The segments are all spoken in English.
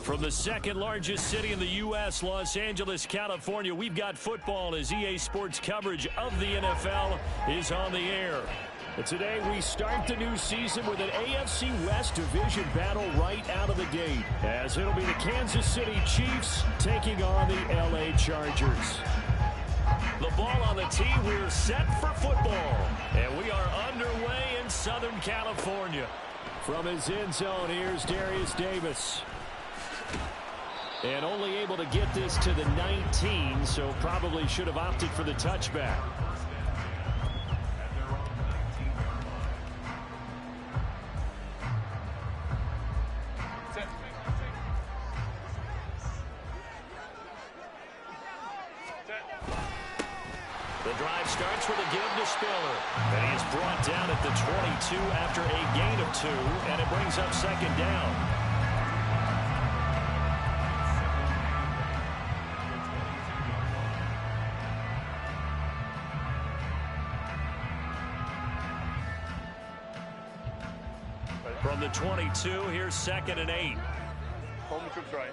From the second largest city in the U.S., Los Angeles, California, we've got football as EA Sports coverage of the NFL is on the air. And today we start the new season with an AFC West division battle right out of the gate, as it'll be the Kansas City Chiefs taking on the L.A. Chargers. The ball on the tee, we're set for football, and we are underway in Southern California. From his end zone, here's Darius Davis. And only able to get this to the 19, so probably should have opted for the touchback. The drive starts with a give to Spiller. And he's brought down at the 22 after a gain of 2, and it brings up second down. From the 22, here's 2nd and 8. Home troops right.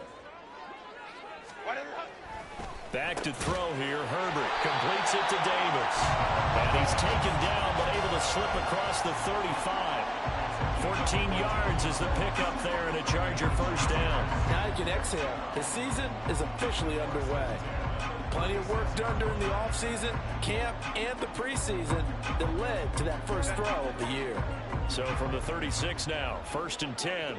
Back to throw here. Herbert completes it to Davis. And he's taken down, but able to slip across the 35. 14 yards is the pickup there, and a Charger first down. Now you can exhale. The season is officially underway. Plenty of work done during the offseason, camp, and the preseason that led to that first throw of the year. So from the 36 now, 1st and 10.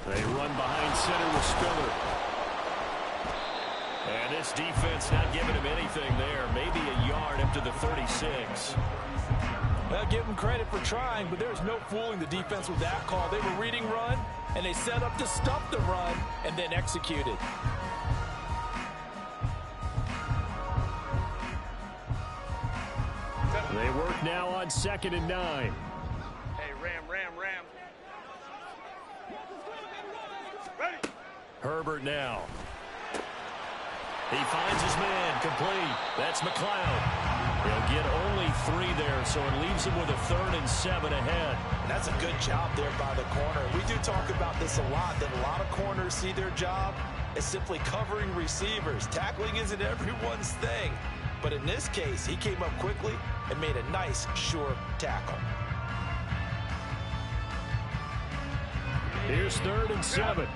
They run behind center with Spiller. And this defense not giving him anything there. Maybe a yard up to the 36. Well, give them credit for trying, but there's no fooling the defense with that call. They were reading run, and they set up to stop the run and then executed. They work now on 2nd and 9. Hey, ram. Ready. Herbert now. He finds his man, complete. That's McLeod. He'll get only 3 there, so it leaves him with a 3rd and 7 ahead. And that's a good job there by the corner. We do talk about this a lot, that a lot of corners see their job as simply covering receivers. Tackling isn't everyone's thing. But in this case, he came up quickly and made a nice, sure tackle. Here's 3rd and 7.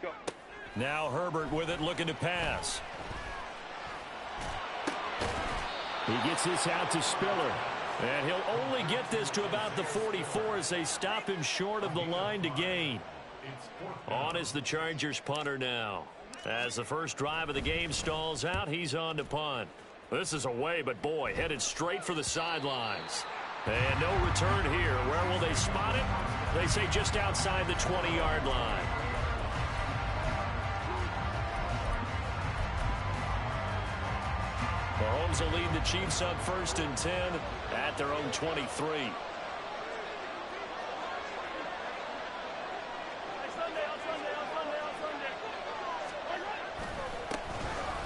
Go. Now Herbert with it, looking to pass. He gets this out to Spiller. And he'll only get this to about the 44 as they stop him short of the line to gain. On is the Chargers punter now. As the first drive of the game stalls out, he's on to punt. This is away, but boy, headed straight for the sidelines. And no return here. Where will they spot it? They say just outside the 20-yard line. Mahomes will lead the Chiefs on 1st and 10 at their own 23.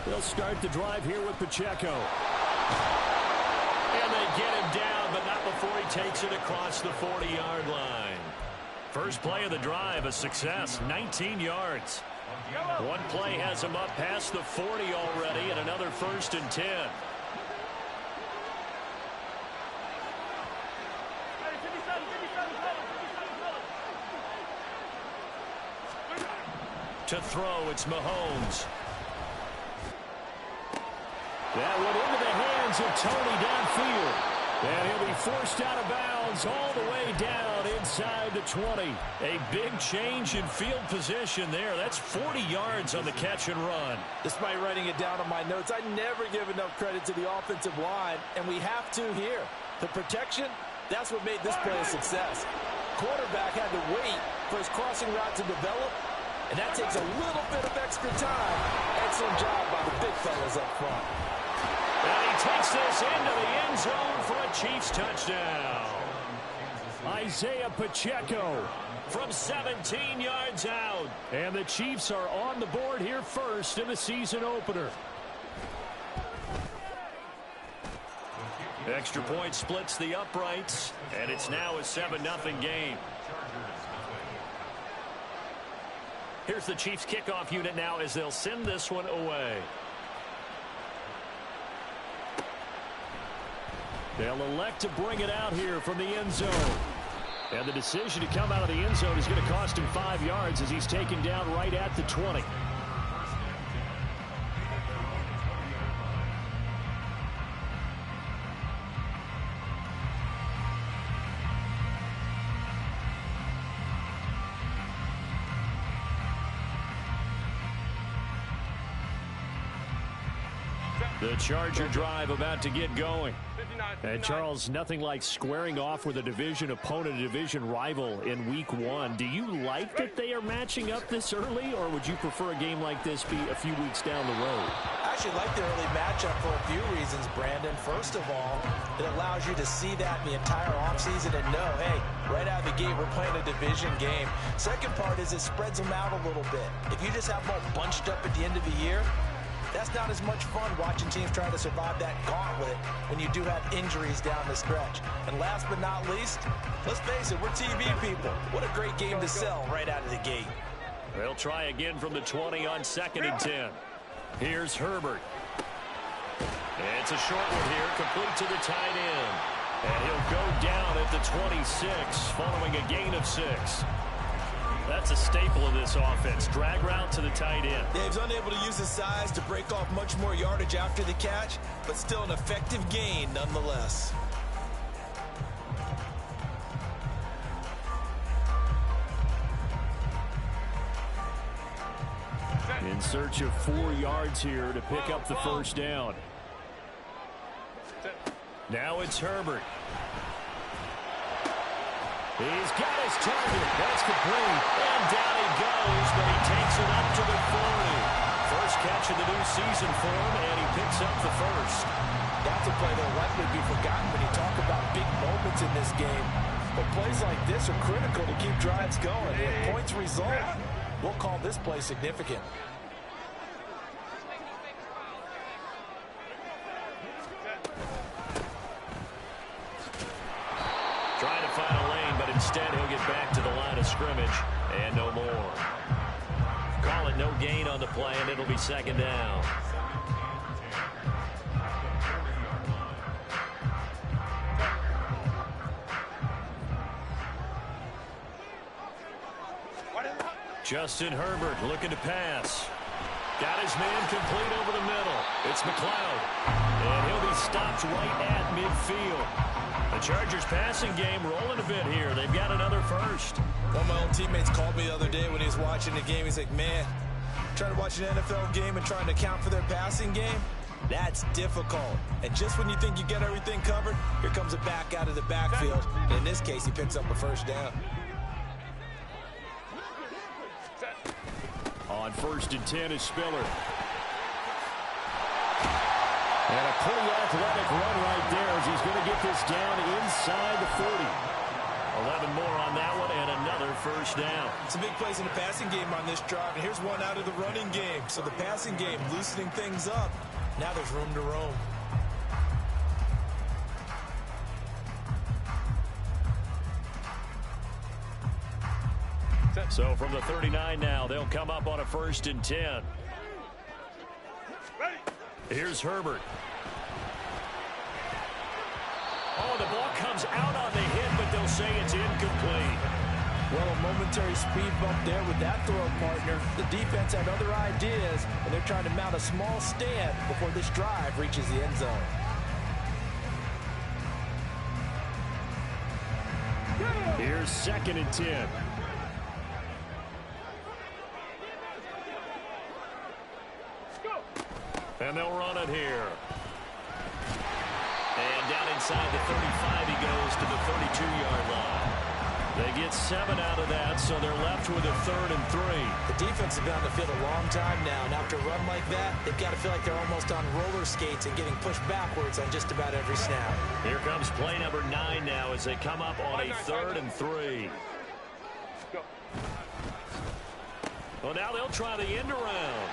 They'll start the drive here with Pacheco. And they get him down, but not before he takes it across the 40-yard line. First play of the drive, a success, 19 yards. One play has him up past the 40 already, and another 1st and 10. To throw, it's Mahomes. That went into the hands of Tony downfield. And he'll be forced out of bounds all the way down inside the 20. A big change in field position there. That's 40 yards on the catch and run. Despite writing it down on my notes, I never give enough credit to the offensive line, and we have to here. The protection, that's what made this play a success. Quarterback had to wait for his crossing route to develop, and that takes a little bit of extra time. Excellent job by the big fellas up front. And he takes this into the end zone for a Chiefs touchdown. Isaiah Pacheco from 17 yards out. And the Chiefs are on the board here first in the season opener. Extra point splits the uprights, and it's now a 7-0 game. Here's the Chiefs kickoff unit now as they'll send this one away. They'll elect to bring it out here from the end zone. And the decision to come out of the end zone is going to cost him 5 yards as he's taken down right at the 20. The Charger drive about to get going. And Charles, nothing like squaring off with a division opponent, a division rival in week 1. Do you like that they are matching up this early, or would you prefer a game like this be a few weeks down the road? I actually like the early matchup for a few reasons, Brandon. First of all, it allows you to see that in the entire offseason and know, hey, right out of the gate, we're playing a division game. Second part is it spreads them out a little bit. If you just have them all bunched up at the end of the year, that's not as much fun watching teams try to survive that gauntlet when you do have injuries down the stretch. And last but not least, let's face it, we're TV people. What a great game to sell right out of the gate. They'll try again from the 20 on 2nd and 10. Here's Herbert. It's a short one here, complete to the tight end. And he'll go down at the 26 following a gain of 6. That's a staple of this offense. Drag route to the tight end. Yeah, he's unable to use his size to break off much more yardage after the catch, but still an effective gain nonetheless. In search of 4 yards here to pick up the first down. Now it's Herbert. He's got his target. That's complete. And down he goes, but he takes it up to the 40. First catch of the new season for him, and he picks up the first. That's a play that'll likely be forgotten when you talk about big moments in this game. But plays like this are critical to keep drives going. If points result, we'll call this play significant. Trying to find a lane, but instead he'll get back to the line of scrimmage and no more. Call it no gain on the play, and it'll be 2nd down. Justin Herbert looking to pass. Got his man complete over the middle. It's McLeod. And he'll be stopped right at midfield. The Chargers passing game rolling a bit here. They've got another first. One of my old teammates called me the other day when he was watching the game. He's like, man, trying to watch an NFL game and trying to account for their passing game, that's difficult. And just when you think you get everything covered, here comes a back out of the backfield. And in this case, he picks up a first down. On 1st and 10 is Spiller. And a pretty athletic run right there as he's going to get this down inside the 40. 11 more on that one and another first down. Some big plays in the passing game on this drive, and here's one out of the running game. So the passing game loosening things up. Now there's room to roam. So from the 39 now, they'll come up on a 1st and 10. Here's Herbert. Oh, the ball comes out on the hit, but they'll say it's incomplete. Well, a momentary speed bump there with that throw partner. The defense had other ideas, and they're trying to mount a small stand before this drive reaches the end zone. Here's 2nd and 10. And they'll run it here. And down inside the 35, he goes to the 32-yard line. They get 7 out of that, so they're left with a 3rd and 3. The defense has been on the field a long time now, and after a run like that, they've got to feel like they're almost on roller skates and getting pushed backwards on just about every snap. Here comes play number 9 now as they come up on a 3rd and 3. Well, now they'll try the end around.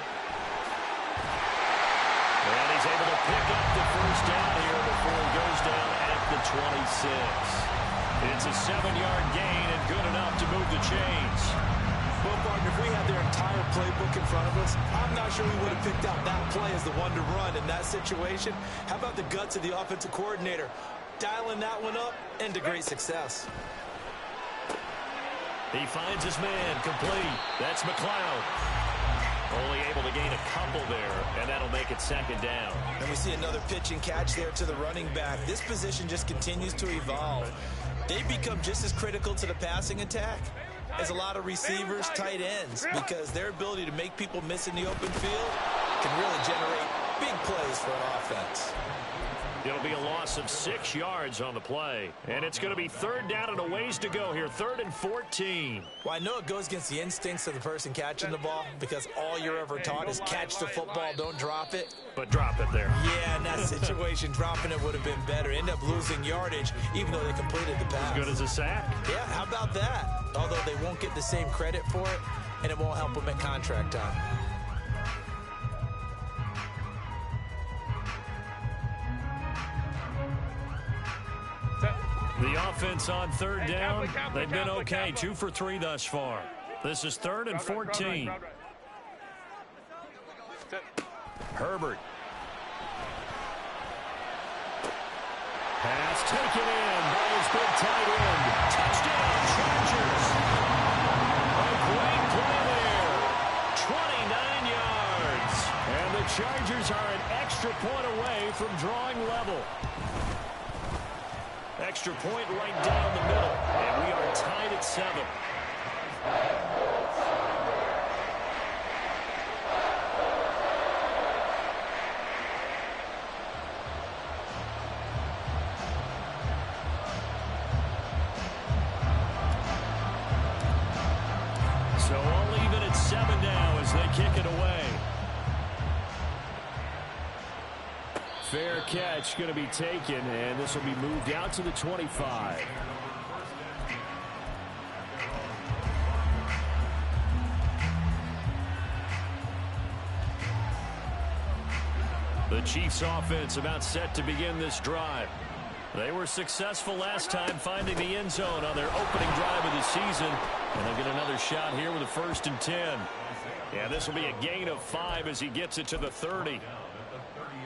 And he he's able to pick up the first down here before he goes down at the 26. It's a 7-yard gain and good enough to move the chains. Well, partner, if we had their entire playbook in front of us, I'm not sure we would have picked out that play as the one to run in that situation. How about the guts of the offensive coordinator? Dialing that one up into great success. He finds his man complete. That's McLeod. Only able to gain a couple there, and that'll make it second down. And we see another pitch and catch there to the running back. This position just continues to evolve. They become just as critical to the passing attack as a lot of receivers, tight ends, because their ability to make people miss in the open field can really generate big plays for an offense. It'll be a loss of 6 yards on the play. And it's going to be third down and a ways to go here. 3rd and 14. Well, I know it goes against the instincts of the person catching the ball because all you're ever taught is catch the football, don't drop it. But drop it there. Yeah, in that situation, dropping it would have been better. End up losing yardage, even though they completed the pass. As good as a sack. Yeah, how about that? Although they won't get the same credit for it, and it won't help them at contract time. The offense on third down, they've been okay. 2 for 3 thus far. This is 3rd and 14. Herbert. Pass taken in by his big tight end. Touchdown, Chargers. A great play there. 29 yards. And the Chargers are an extra point away from drawing level. Extra point right down the middle. And we are tied at 7. So all even at 7 now as they kick it away. Fair catch going to be taken, and this will be moved out to the 25. The Chiefs offense about set to begin this drive. They were successful last time finding the end zone on their opening drive of the season, and they'll get another shot here with a 1st and 10. Yeah, this will be a gain of 5 as he gets it to the 30.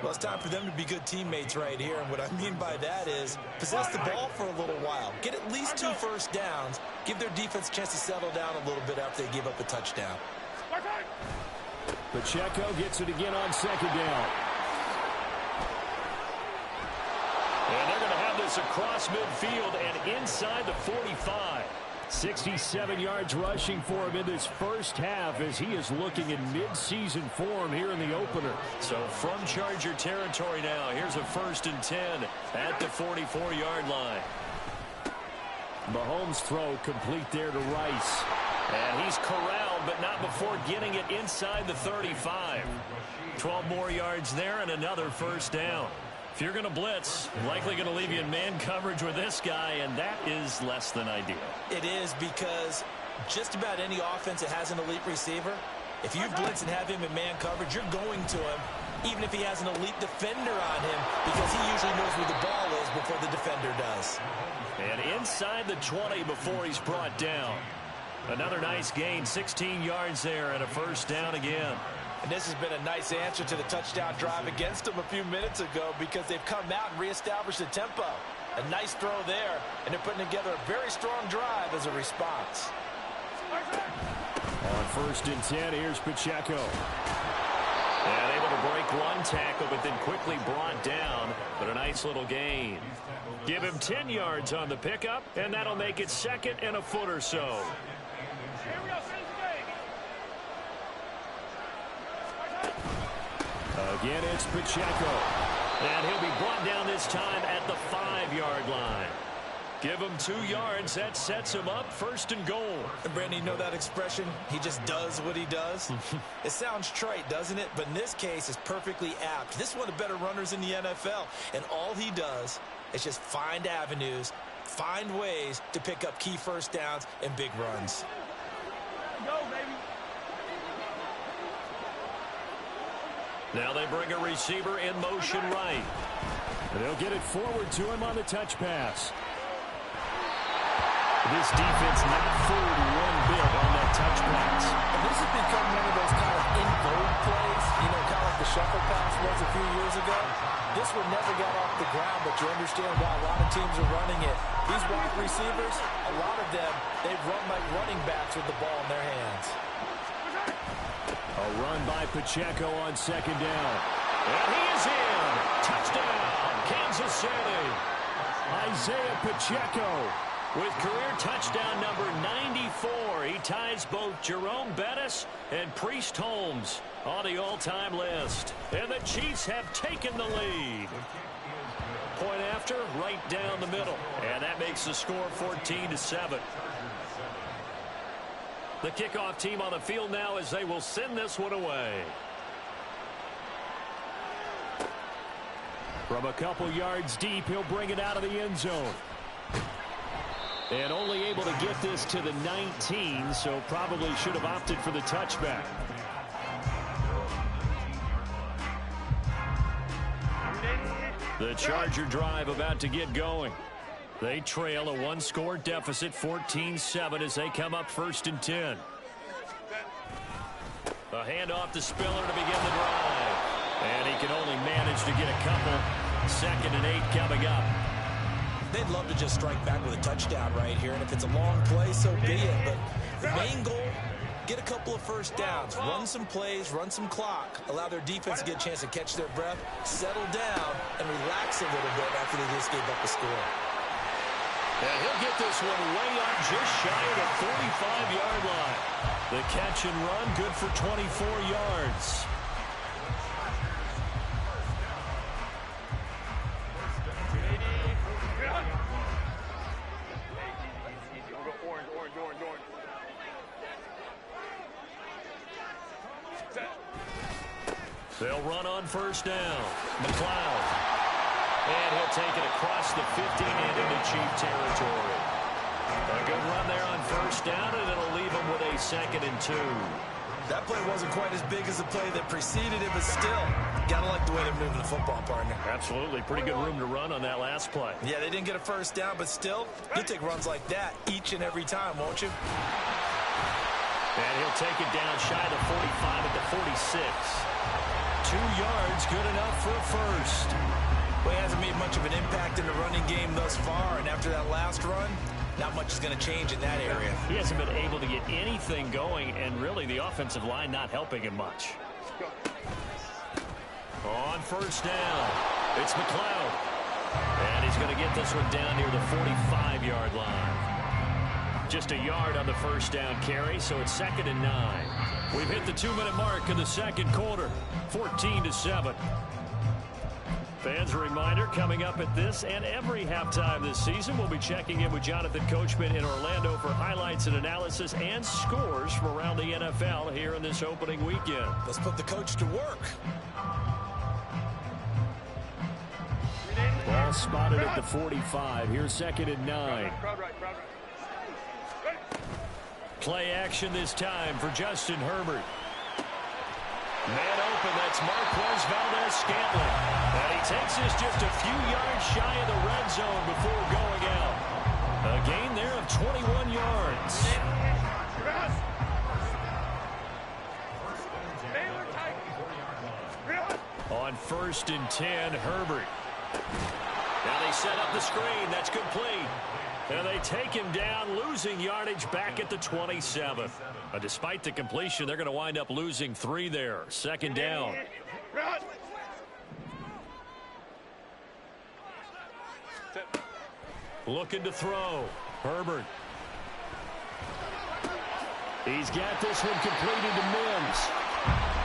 Well, it's time for them to be good teammates right here. And what I mean by that is possess the ball for a little while. Get at least 2 first downs. Give their defense a chance to settle down a little bit after they give up a touchdown. Pacheco gets it again on 2nd down. And they're going to have this across midfield and inside the 45. 67 yards rushing for him in this first half as he is looking in mid-season form here in the opener. So from Charger territory now, here's a 1st and 10 at the 44-yard line. Mahomes' throw complete there to Rice. And he's corralled, but not before getting it inside the 35. 12 more yards there and another 1st down. If you're going to blitz, likely going to leave you in man coverage with this guy, and that is less than ideal. It is, because just about any offense that has an elite receiver, if you blitz and have him in man coverage, you're going to him, even if he has an elite defender on him, because he usually knows where the ball is before the defender does. And inside the 20 before he's brought down. Another nice gain, 16 yards there, and a 1st down again. And this has been a nice answer to the touchdown drive against them a few minutes ago, because they've come out and reestablished the tempo. A nice throw there, and they're putting together a very strong drive as a response. On 1st and 10, here's Pacheco. And able to break one tackle, but then quickly brought down, but a nice little gain. Give him 10 yards on the pickup, and that'll make it 2nd and a foot or so. Again, it's Pacheco. And he'll be brought down this time at the 5-yard line. Give him 2 yards. That sets him up 1st and goal. And Brandon, you know that expression? He just does what he does. It sounds trite, doesn't it? But in this case, it's perfectly apt. This is one of the better runners in the NFL. And all he does is just find avenues, find ways to pick up key 1st downs and big runs. Go, baby. Now they bring a receiver in motion right. And they'll get it forward to him on the touch pass. This defense not fooled one bit on that touch pass. And this has become one of those kind of in-vogue plays, you know, kind of like the shuffle pass was a few years ago. This one never got off the ground, but you understand why a lot of teams are running it. These wide receivers, a lot of them, they run like running backs with the ball in their hands. A run by Pacheco on second down. And he is in. Touchdown, Kansas City. Isaiah Pacheco with career touchdown number 94. He ties both Jerome Bettis and Priest Holmes on the all-time list. And the Chiefs have taken the lead. Point after, right down the middle. And that makes the score 14-7. The kickoff team on the field now as they will send this one away. From a couple yards deep, he'll bring it out of the end zone. And only able to get this to the 19, so probably should have opted for the touchback. The Charger drive about to get going. They trail a one-score deficit, 14-7, as they come up 1st and 10. A handoff to Spiller to begin the drive. And he can only manage to get a couple. 2nd and 8 coming up. They'd love to just strike back with a touchdown right here, and if it's a long play, so be it. But the main goal, get a couple of first downs, run some plays, run some clock, allow their defense to get a chance to catch their breath, settle down, and relax a little bit after they just gave up a score. And he'll get this one way up just shy of the 45-yard line. The catch and run, good for 24 yards. They'll run on 1st down. McLeod. And he'll take it across the 50 and into Chief territory. A good run there on 1st down, and it'll leave him with a 2nd and 2. That play wasn't quite as big as the play that preceded it, but still, gotta like the way they're moving the football, partner. Absolutely. Pretty good room to run on that last play. Yeah, they didn't get a 1st down, but still, you'll take runs like that each and every time, won't you? And he'll take it down shy of the 45 at the 46. 2 yards, good enough for a first. Well, he hasn't made much of an impact in the running game thus far, and after that last run, not much is going to change in that area. He hasn't been able to get anything going, and really the offensive line not helping him much. On 1st down, it's McLeod. And he's going to get this one down near the 45-yard line. Just a yard on the 1st down carry, so it's 2nd and 9. We've hit the 2-minute mark in the 2nd quarter, 14-7. Fans, a reminder, coming up at this and every halftime this season, we'll be checking in with Jonathan Coachman in Orlando for highlights and analysis and scores from around the NFL here in this opening weekend. Let's put the coach to work. Ball spotted at the 45. Here's 2nd and 9. Play action this time for Justin Herbert. Man open, that's Marquez Valdez-Scantling. And he takes this just a few yards shy of the red zone before going out. A gain there of 21 yards. On 1st and 10, Herbert. Now they set up the screen. That's complete. And they take him down, losing yardage back at the 27. Despite the completion, they're going to wind up losing 3 there. 2nd down. Looking to throw. Herbert. He's got this one completed to Mims.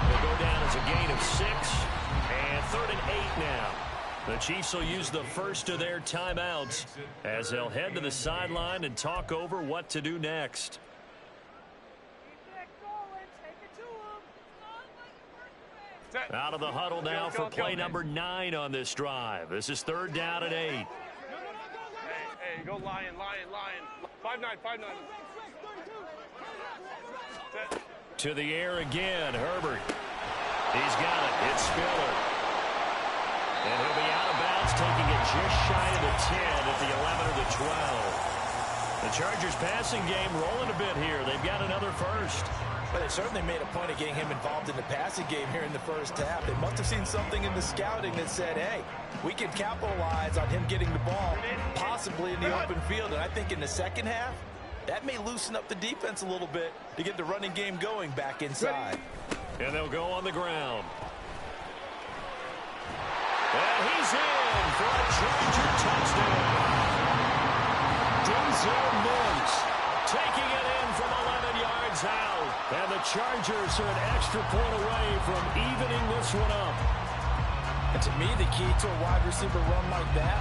They'll go down as a gain of 6. And 3rd and 8 now. The Chiefs will use the first of their timeouts as they'll head to the sideline and talk over what to do next. Out of the huddle now for play number 9 on this drive. This is 3rd down and 8. Hey, go Lion. 5-9. To the air again, Herbert. He's got it. It's Spiller. And he'll be out of bounds, taking it just shy of the 10 at the 11 or the 12. The Chargers passing game rolling a bit here. They've got another first. But they certainly made a point of getting him involved in the passing game here in the first half. They must have seen something in the scouting that said, hey, we can capitalize on him getting the ball, possibly in the open field. And I think in the second half, that may loosen up the defense a little bit to get the running game going back inside. And they'll go on the ground. And he's in for a Charger touchdown. Denzel Mims taking it in from 11 yards out. And the Chargers are an extra point away from evening this one up. And to me, the key to a wide receiver run like that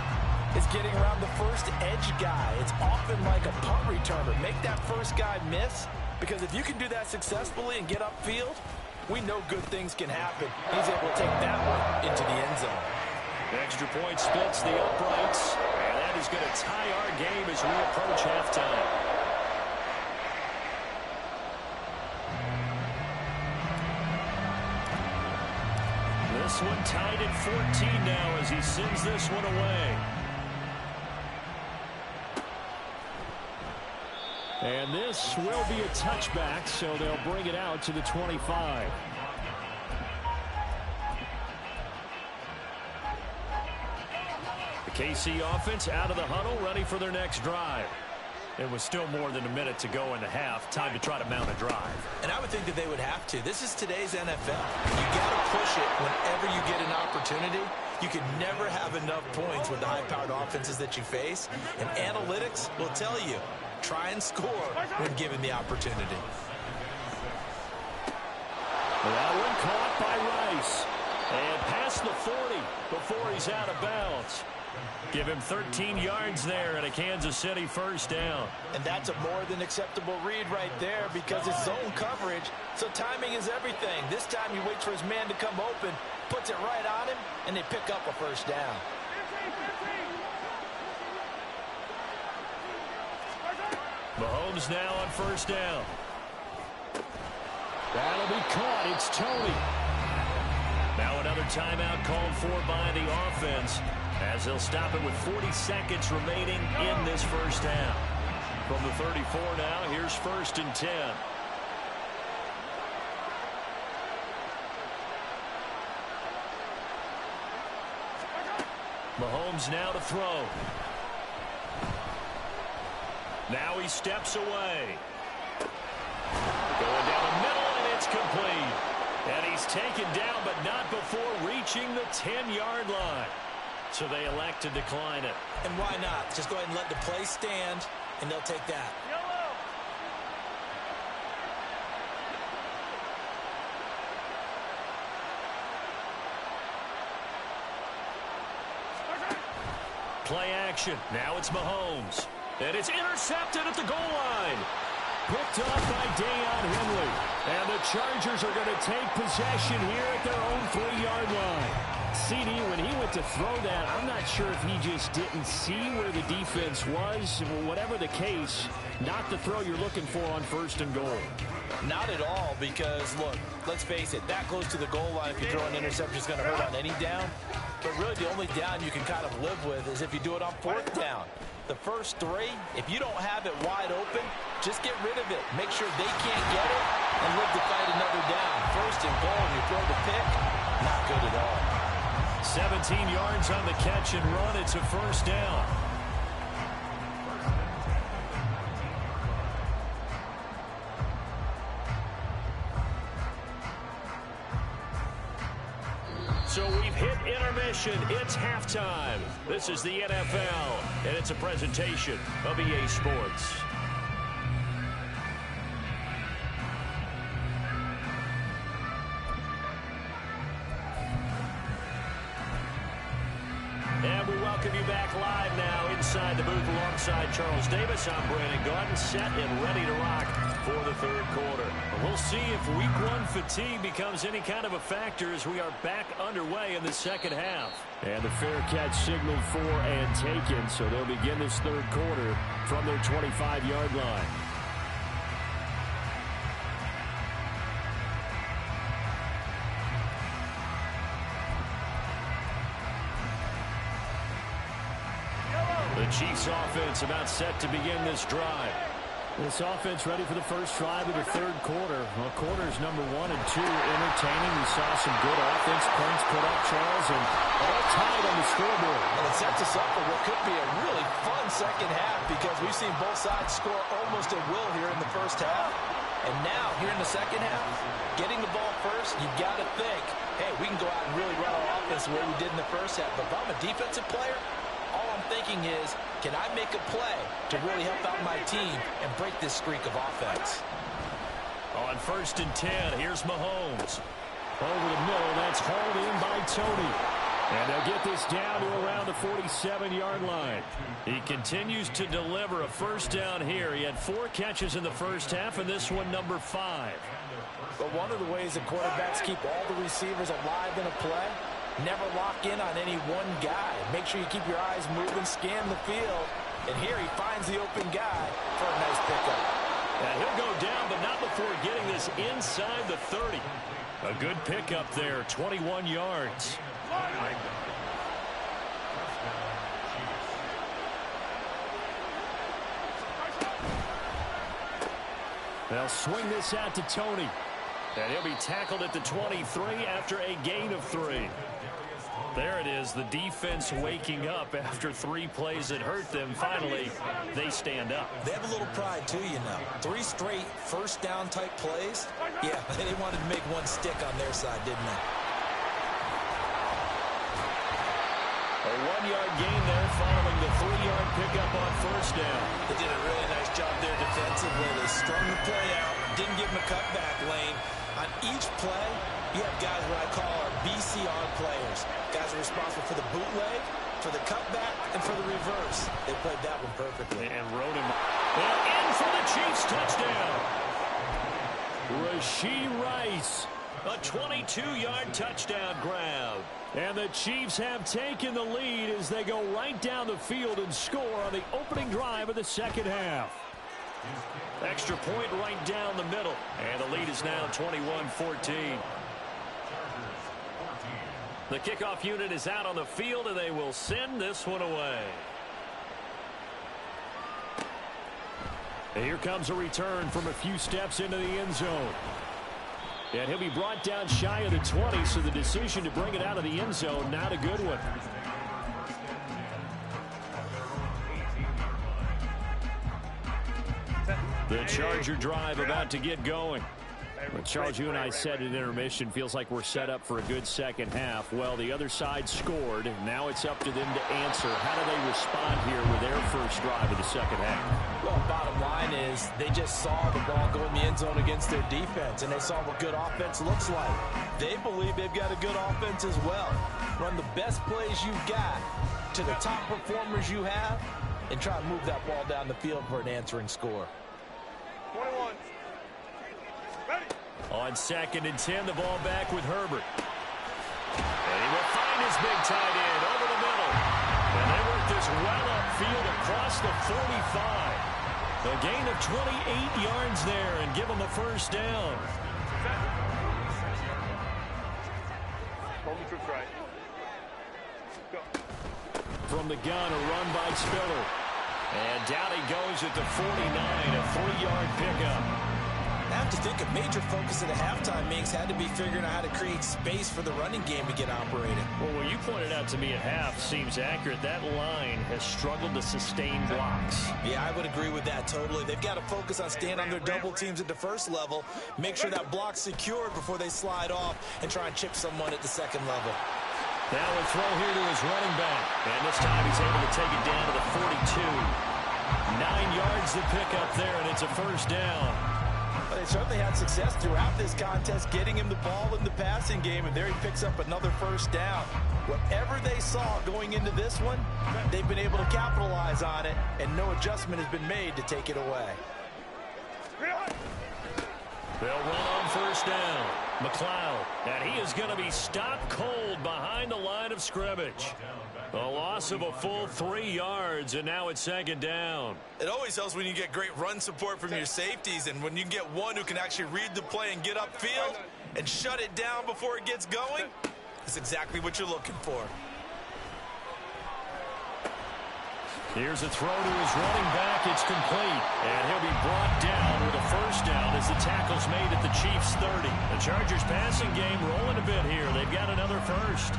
is getting around the first edge guy. It's often like a punt returner. Make that first guy miss, because if you can do that successfully and get upfield, we know good things can happen. He's able to take that one into the end zone. Extra point splits the uprights, and that is going to tie our game as we approach halftime. This one tied at 14 now as he sends this one away. And this will be a touchback, so they'll bring it out to the 25. The KC offense out of the huddle, ready for their next drive. It was still more than a minute to go in the half. Time to try to mount a drive. And I would think that they would have to. This is today's NFL. You got to push it whenever you get an opportunity. You can never have enough points with the high-powered offenses that you face. And analytics will tell you, try and score when given the opportunity. That one caught by Rice. And past the 40 before he's out of bounds. Give him 13 yards there and a Kansas City first down. And that's a more than acceptable read right there, because it's zone coverage, so timing is everything. This time he waits for his man to come open, puts it right on him, and they pick up a first down. Mahomes now on first down. That'll be caught. It's Tony. Now another timeout called for by the offense, as they'll stop it with 40 seconds remaining in this first half. From the 34 now, here's 1st and 10. Mahomes now to throw. Now he steps away. Going down the middle, and it's complete. And he's taken down, but not before reaching the 10-yard line. So they elect to decline it. And why not? Just go ahead and let the play stand, and they'll take that. Play action. Now it's Mahomes. And it's intercepted at the goal line. Picked off by Dayon Henley. And the Chargers are going to take possession here at their own 3-yard line. CD, when he went to throw that, I'm not sure if he just didn't see where the defense was. Whatever the case, not the throw you're looking for on 1st and goal. Not at all, because, look, let's face it, that close to the goal line, if you throw an interception, is going to hurt on any down. But really, the only down you can kind of live with is if you do it on 4th down. The first 3, if you don't have it wide open, just get rid of it. Make sure they can't get it and live to fight another down. 1st and goal, you throw the pick, not good at all. 17 yards on the catch and run. It's a first down. So we've hit intermission. It's halftime. This is the NFL, and it's a presentation of EA Sports. And we welcome you back live now inside the booth alongside Charles Davis. I'm Brandon Gaudin, set and ready to rock for the 3rd quarter. We'll see if week 1 fatigue becomes any kind of a factor as we are back underway in the second half. And the fair catch signaled for and taken, so they'll begin this 3rd quarter from their 25-yard line. Chiefs offense about set to begin this drive. This offense ready for the first drive of the third quarter. Well, quarters number 1 and 2 entertaining. We saw some good offense points put up, Charles, and all tied on the scoreboard. And it sets us up for what could be a really fun second half because we've seen both sides score almost at will here in the first half. And now, here in the second half, getting the ball first, you've got to think, hey, we can go out and really run our offense the way we did in the first half. But if I'm a defensive player, all I'm thinking is, can I make a play to really help out my team and break this streak of offense? On 1st and 10, here's Mahomes. Over the middle, that's hauled in by Tony. And they'll get this down to around the 47-yard line. He continues to deliver a first down here. He had 4 catches in the first half, and this one number 5. But one of the ways that quarterbacks keep all the receivers alive in a play, never lock in on any one guy. Make sure you keep your eyes moving, scan the field. And here he finds the open guy for a nice pickup. And he'll go down, but not before getting this inside the 30. A good pickup there, 21 yards. They'll swing this out to Tony. And he'll be tackled at the 23 after a gain of 3. There it is, the defense waking up after 3 plays that hurt them. Finally, they stand up. They have a little pride, too, you know. 3 straight first down type plays. Yeah, they wanted to make one stick on their side, didn't they? A 1-yard gain there following the 3-yard pickup on first down. They did a really nice job there defensively. They strung the play out, didn't give them a cutback lane. On each play, you have guys what I call our BCR players. Guys are responsible for the bootleg, for the cutback, and for the reverse. They played that one perfectly. And wrote him. And in for the Chiefs touchdown. Rashee Rice. A 22-yard touchdown grab. And the Chiefs have taken the lead as they go right down the field and score on the opening drive of the second half. Extra point right down the middle. And the lead is now 21-14. The kickoff unit is out on the field, and they will send this one away. And here comes a return from a few steps into the end zone. And he'll be brought down shy of the 20, so the decision to bring it out of the end zone, not a good one. The Charger drive about to get going. Well, Charles, you and I said at intermission, feels like we're set up for a good second half. Well, the other side scored. Now it's up to them to answer. How do they respond here with their first drive of the second half? Well, bottom line is they just saw the ball go in the end zone against their defense, and they saw what good offense looks like. They believe they've got a good offense as well. Run the best plays you've got to the top performers you have, and try to move that ball down the field for an answering score. 21. Ready. On 2nd and 10, the ball back with Herbert. And he will find his big tight end over the middle. And they work this well upfield across the 45. A gain of 28 yards there and give them a first down. Hold the troops right. Go. From the gun, a run by Spiller. And down he goes at the 49, a 3-yard pickup. I have to think a major focus of the halftime makes had to be figuring out how to create space for the running game to get operating. Well, what you pointed out to me at half seems accurate. That line has struggled to sustain blocks. Yeah, I would agree with that totally. They've got to focus on staying on their double teams at the first level, make sure that block's secured before they slide off and try and chip someone at the second level. Now a throw here to his running back. And this time he's able to take it down to the 42. 9 yards to pick up there, and it's a first down. But they certainly had success throughout this contest, getting him the ball in the passing game, and there he picks up another first down. Whatever they saw going into this one, they've been able to capitalize on it, and no adjustment has been made to take it away. They'll run on first down. McLeod, and he is going to be stopped cold behind the line of scrimmage. A loss of a full 3 yards, and now it's 2nd down. It always helps when you get great run support from your safeties, and when you get one who can actually read the play and get upfield and shut it down before it gets going, it's exactly what you're looking for. Here's a throw to his running back. It's complete. And he'll be brought down with a first down as the tackle's made at the Chiefs' 30. The Chargers passing game rolling a bit here. They've got another first.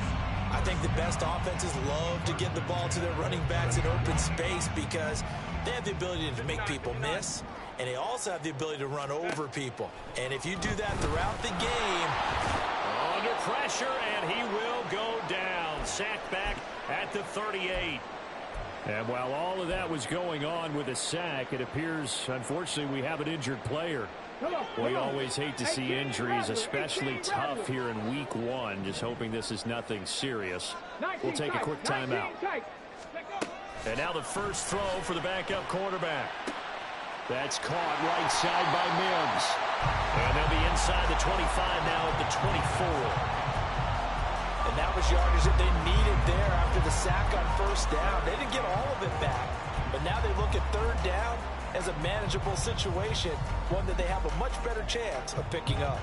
I think the best offenses love to get the ball to their running backs in open space because they have the ability to make people miss, and they also have the ability to run over people. And if you do that throughout the game... Under pressure, and he will go down. Sacked back at the 38. And while all of that was going on with a sack, it appears, unfortunately, we have an injured player. We always hate to see injuries, especially tough here in week one. Just hoping this is nothing serious. We'll take a quick timeout. And now the first throw for the backup quarterback. That's caught right side by Mims. And they'll be inside the 25 now at the 24. And that was yardage that they needed there after the sack on first down. They didn't get all of it back, but now they look at third down as a manageable situation, one that they have a much better chance of picking up.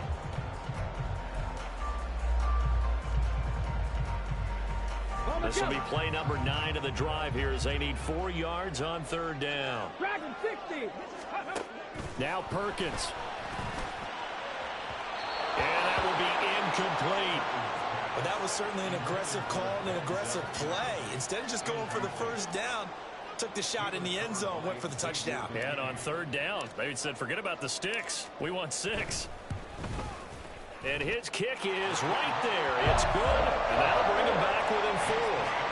This will be play number 9 of the drive here as they need 4 yards on third down. Now Perkins. And that will be incomplete. But that was certainly an aggressive call and an aggressive play. Instead of just going for the first down, took the shot in the end zone, went for the touchdown. And on third down, they said, forget about the sticks. We want 6. And his kick is right there. It's good, and that'll bring him back within 4.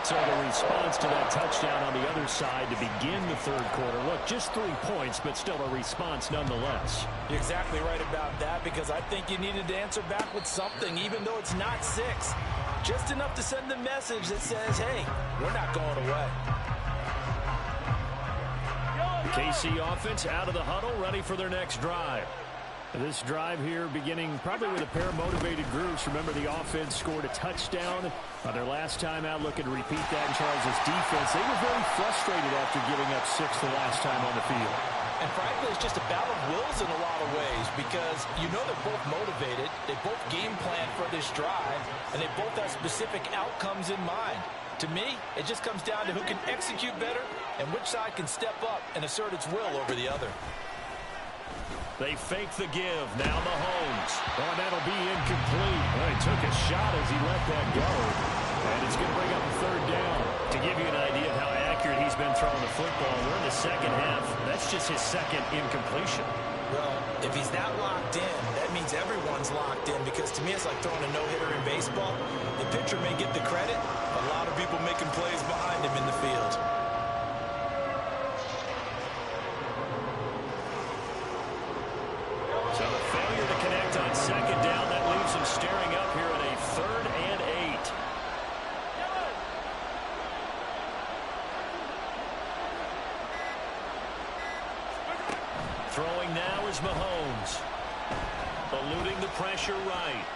So the response to that touchdown on the other side to begin the third quarter. Look, just 3 points, but still a response nonetheless. You're exactly right about that, because I think you needed to answer back with something, even though it's not 6. Just enough to send the message that says, hey, we're not going away. The KC offense out of the huddle, ready for their next drive. This drive here beginning probably with a pair of motivated groups. Remember, the offense scored a touchdown on their last time out. Looking to repeat that in Charles' defense. They were very frustrated after giving up 6 the last time on the field. And frankly, it's just a battle of wills in a lot of ways, because you know they're both motivated. They both game plan for this drive, and they both have specific outcomes in mind. To me, it just comes down to who can execute better and which side can step up and assert its will over the other. They fake the give. Now Mahomes. Oh, that'll be incomplete. Well, he took a shot as he let that go. And it's going to bring up a third down. To give you an idea of how accurate he's been throwing the football, we're in the second half. That's just his second incompletion. Well, if he's that locked in, that means everyone's locked in, because to me it's like throwing a no-hitter in baseball. The pitcher may get the credit, but a lot of people making plays behind him in the field. So the failure to connect on second down, that leaves him staring up here at a 3rd and 8. Throwing now is Mahomes. Eluding the pressure right.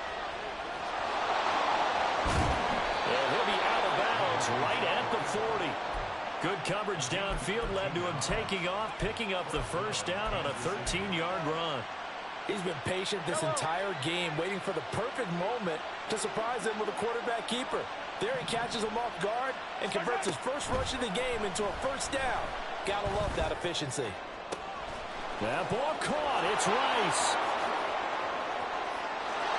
And he'll be out of bounds right at the 40. Good coverage downfield led to him taking off, picking up the first down on a 13-yard run. He's been patient this entire game, waiting for the perfect moment to surprise him with a quarterback keeper. There he catches him off guard and converts his first rush of the game into a first down. Gotta love that efficiency. That ball caught. It's Rice.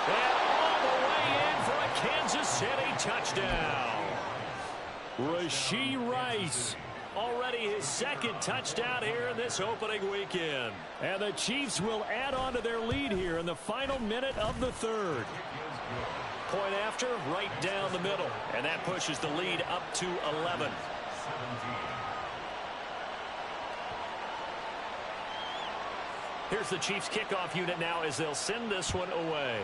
And all the way in for a Kansas City touchdown. Rashee Rice. Already his second touchdown here in this opening weekend. And the Chiefs will add on to their lead here in the final minute of the third. Point after, right down the middle. And that pushes the lead up to 11. Here's the Chiefs kickoff unit now as they'll send this one away.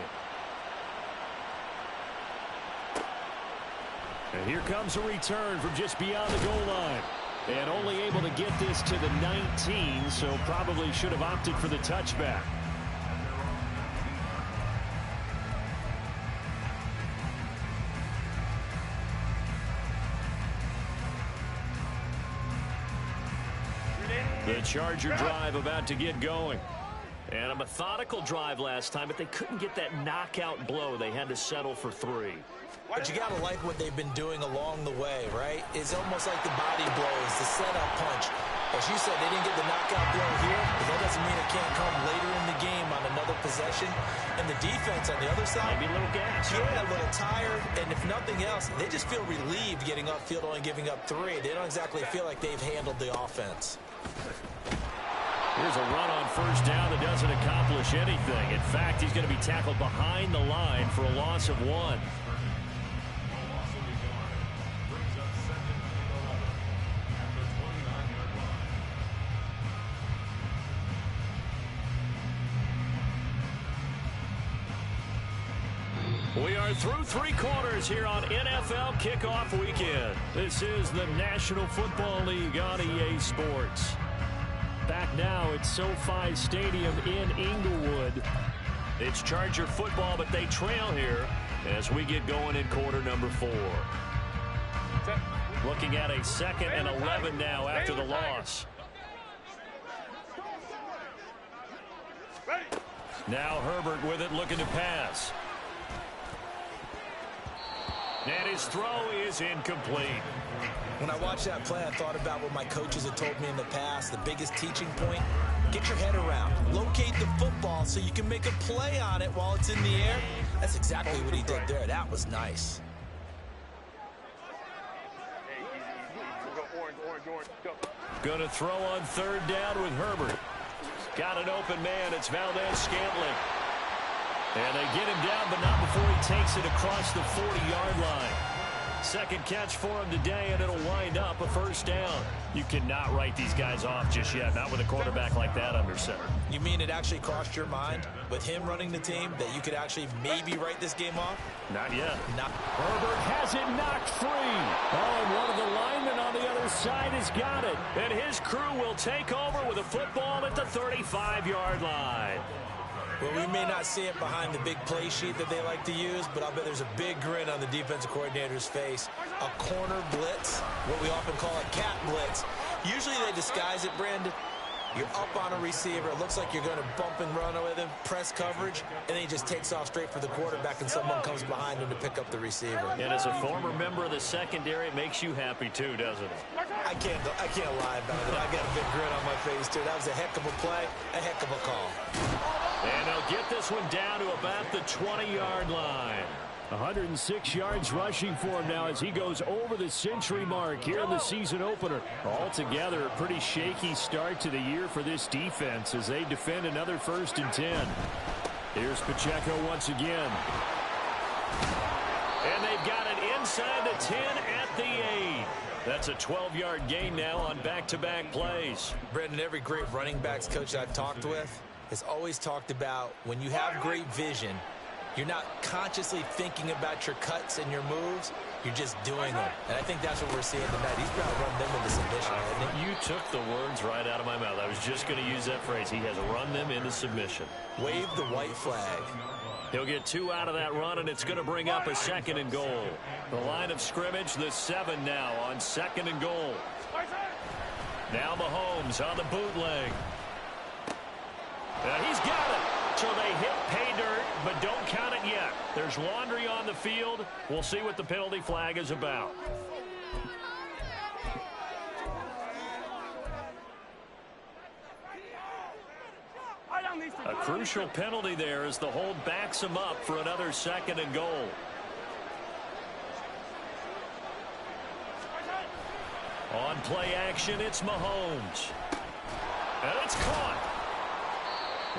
And here comes a return from just beyond the goal line. And only able to get this to the 19, so probably should have opted for the touchback. The Charger drive about to get going. And a methodical drive last time, but they couldn't get that knockout blow. They had to settle for 3. But you got to like what they've been doing along the way, right? It's almost like the body blows, the setup punch. As you said, they didn't get the knockout blow here, but that doesn't mean it can't come later in the game on another possession. And the defense on the other side, maybe a little gas. Yeah, a little tired. And if nothing else, they just feel relieved getting upfield, only giving up 3. They don't exactly feel like they've handled the offense. Here's a run on first down that doesn't accomplish anything. In fact, he's going to be tackled behind the line for a loss of 1. We are through 3 quarters here on NFL Kickoff Weekend. This is the National Football League on EA Sports. Back now at SoFi Stadium in Inglewood. It's Charger football, but they trail here as we get going in quarter number 4. Looking at a 2nd and 11 now after the loss. Now Herbert with it, looking to pass. And his throw is incomplete. When I watched that play, I thought about what my coaches had told me in the past. The biggest teaching point, get your head around. Locate the football so you can make a play on it while it's in the air. That's exactly what he did there. That was nice. Going to throw on 3rd down with Herbert. Got an open man. It's Valdez-Scantling. And they get him down, but not before he takes it across the 40-yard line. 2nd catch for him today, and it'll wind up a 1st down. You cannot write these guys off just yet, not with a quarterback like that under center. You mean it actually crossed your mind with him running the team that you could actually maybe write this game off? Not yet. Herbert has it knocked free. Oh, and one of the linemen on the other side has got it. And his crew will take over with a football at the 35-yard line. Well, we may not see it behind the big play sheet that they like to use, but I'll bet there's a big grin on the defensive coordinator's face. A corner blitz, what we often call a cat blitz. Usually they disguise it, Brandon. You're up on a receiver. It looks like you're going to bump and run with him, press coverage, and then he just takes off straight for the quarterback, and someone comes behind him to pick up the receiver. And as a former member of the secondary, it makes you happy too, doesn't it? I can't lie about it. I got a big grin on my face, too. That was a heck of a play, a heck of a call. And they'll get this one down to about the 20-yard line. 106 yards rushing for him now as he goes over the century mark here in the season opener. Altogether, a pretty shaky start to the year for this defense as they defend another 1st and 10. Here's Pacheco once again. And they've got it inside the 10 at the 8. That's a 12-yard gain now on back-to-back plays. Brendan, every great running backs coach I've talked with has always talked about when you have great vision, you're not consciously thinking about your cuts and your moves. You're just doing them. And I think that's what we're seeing tonight. He's trying to run them into submission. You took the words right out of my mouth. I was just going to use that phrase. He has run them into submission. Wave the white flag. He'll get 2 out of that run, and it's going to bring up a 2nd and goal. The line of scrimmage, the 7 now on 2nd and goal. Now Mahomes on the bootleg. He's got it. So they hit pay dirt, but don't count it yet. There's laundry on the field. We'll see what the penalty flag is about. A crucial penalty there as the hold backs him up for another 2nd and goal. On play action, it's Mahomes. And it's caught.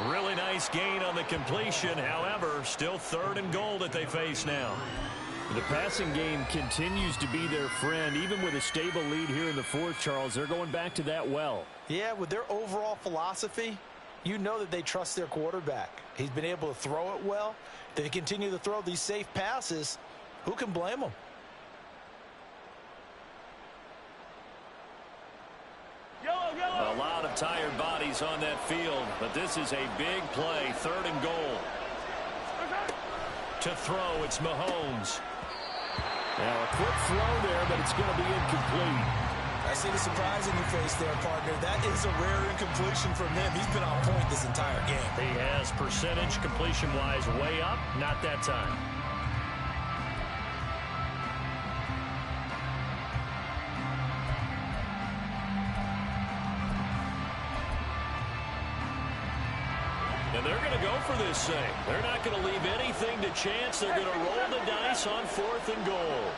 Really nice gain on the completion. However, still 3rd and goal that they face now. The passing game continues to be their friend. Even with a stable lead here in the 4th, Charles, they're going back to that well. Yeah, with their overall philosophy, you know that they trust their quarterback. He's been able to throw it well. They continue to throw these safe passes. Who can blame them? A lot of tired bodies on that field, but this is a big play. 3rd and goal. To throw, it's Mahomes. Now a quick throw there, but it's going to be incomplete. I see the surprise in your face there, partner. That is a rare incompletion from him. He's been on point this entire game. He has percentage completion-wise way up. Not that time. And they're going to go for this thing. They're not going to leave anything to chance. They're going to roll the dice on 4th and goal.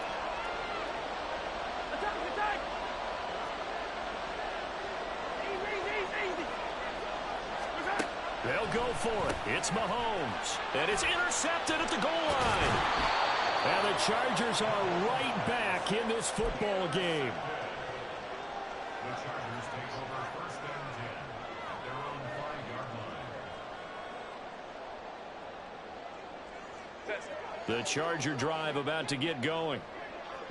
They'll go for it. It's Mahomes. And it's intercepted at the goal line. And the Chargers are right back in this football game. The Chargers take over 1st and 10 at their own 5-yard line. The Charger drive about to get going.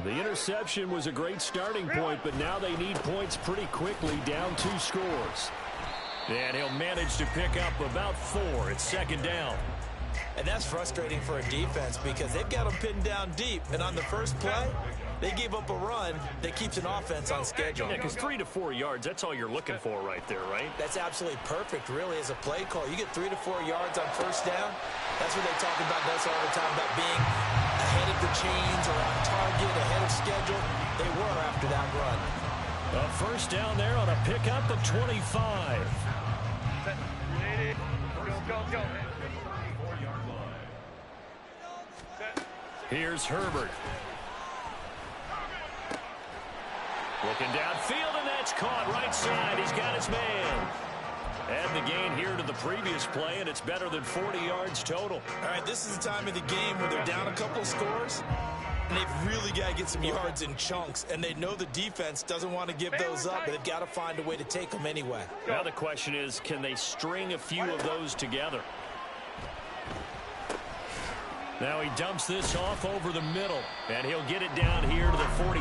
The interception was a great starting point, but now they need points pretty quickly, down 2 scores. And he'll manage to pick up about 4. It's 2nd down. And that's frustrating for a defense because they've got them pinned down deep. And on the first play, they gave up a run that keeps an offense on schedule. Yeah, because 3 to 4 yards, that's all you're looking for right there, right? That's absolutely perfect, really, as a play call. You get 3 to 4 yards on 1st down. That's what they talk about us all the time, about being ahead of the chains or on target, ahead of schedule. They were after that run. A 1st down there on a pickup of 25. Go. Here's Herbert. Looking downfield, and that's caught right side. He's got his man. Add the gain here to the previous play, and it's better than 40 yards total. All right, this is the time of the game where they're down a couple of scores, and they've really got to get some yards in chunks, and they know the defense doesn't want to give those up, but they've got to find a way to take them anyway. Now the question is, can they string a few of those together? Now he dumps this off over the middle, and he'll get it down here to the 43.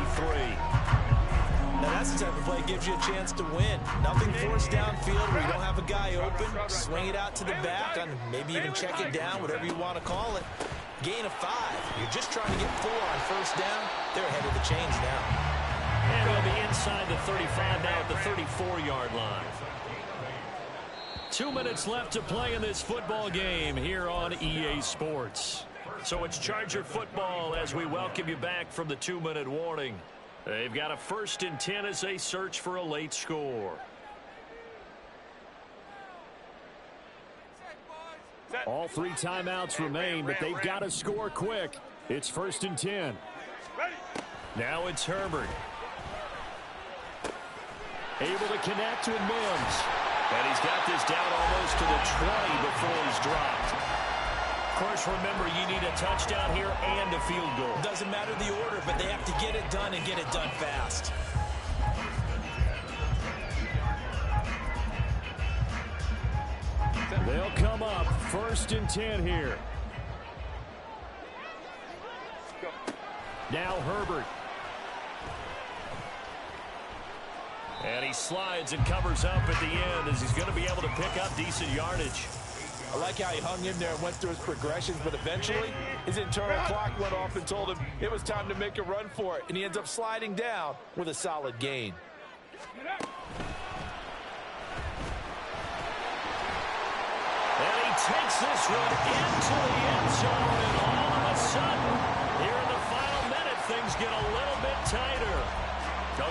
Now that's the type of play that gives you a chance to win. Nothing forced downfield where you don't have a guy open. Swing it out to the back, and maybe even check it down, whatever you want to call it. Gain of 5. You're just trying to get 4 on 1st down. They're ahead of the chains now. And they'll be inside the 35 now at the 34-yard line. 2 minutes left to play in this football game here on EA Sports. So it's Charger football as we welcome you back from the 2-minute warning. They've got a 1st and 10 as they search for a late score. All 3 timeouts remain, but they've got to score quick. It's 1st and 10. Now it's Herbert. Able to connect with Mims. And he's got this down almost to the 20 before he's dropped. Of course, remember, you need a touchdown here and a field goal. Doesn't matter the order, but they have to get it done and get it done fast. They'll come up 1st and 10 here. Now Herbert. And he slides and covers up at the end as he's going to be able to pick up decent yardage. I like how he hung in there and went through his progressions, but eventually his internal clock went off and told him it was time to make a run for it, and he ends up sliding down with a solid gain. And he takes this one into the end zone, and all of a sudden, here in the final minute, things get a little bit tighter.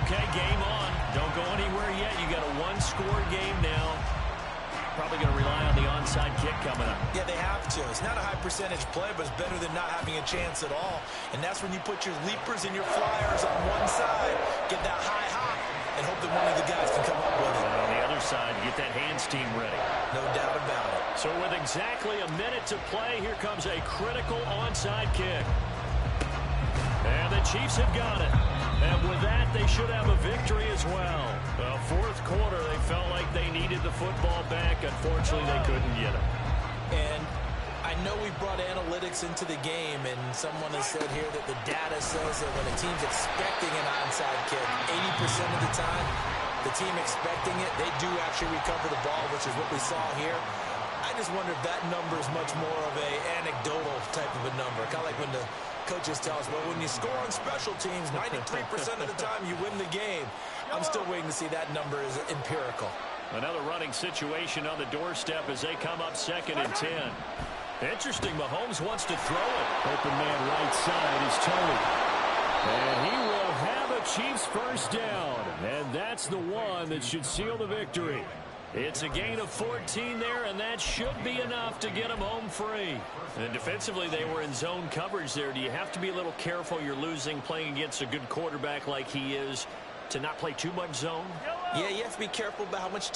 Okay, game on. Don't go anywhere yet. You got a 1-score game now. Probably going to rely on the onside kick coming up. Yeah, they have to. It's not a high percentage play, but it's better than not having a chance at all. And that's when you put your leapers and your flyers on one side, get that high hop, and hope that one of the guys can come up with it. And on the other side, get that hands team ready. No doubt about it. So with exactly a minute to play, here comes a critical onside kick. And the Chiefs have got it. And with that, they should have a victory as well. The 4th quarter, they felt like they needed the football back. Unfortunately, they couldn't get it. And I know we brought analytics into the game, and someone has said here that the data says that when a team's expecting an onside kick, 80% of the time, the team expecting it, they do actually recover the ball, which is what we saw here. I just wonder if that number is much more of a anecdotal type of a number, kind of like when the coaches tell us, well, when you score on special teams, 93% of the time you win the game. I'm still waiting to see that number is empirical. Another running situation on the doorstep as they come up 2nd and 10. Interesting, Mahomes wants to throw it. Open man right side is Tony. And he will have a Chiefs first down. And that's the one that should seal the victory. It's a gain of 14 there, and that should be enough to get them home free. And defensively, they were in zone coverage there. Do you have to be a little careful? You're losing playing against a good quarterback like he is to not play too much zone? Yeah, you have to be careful about how much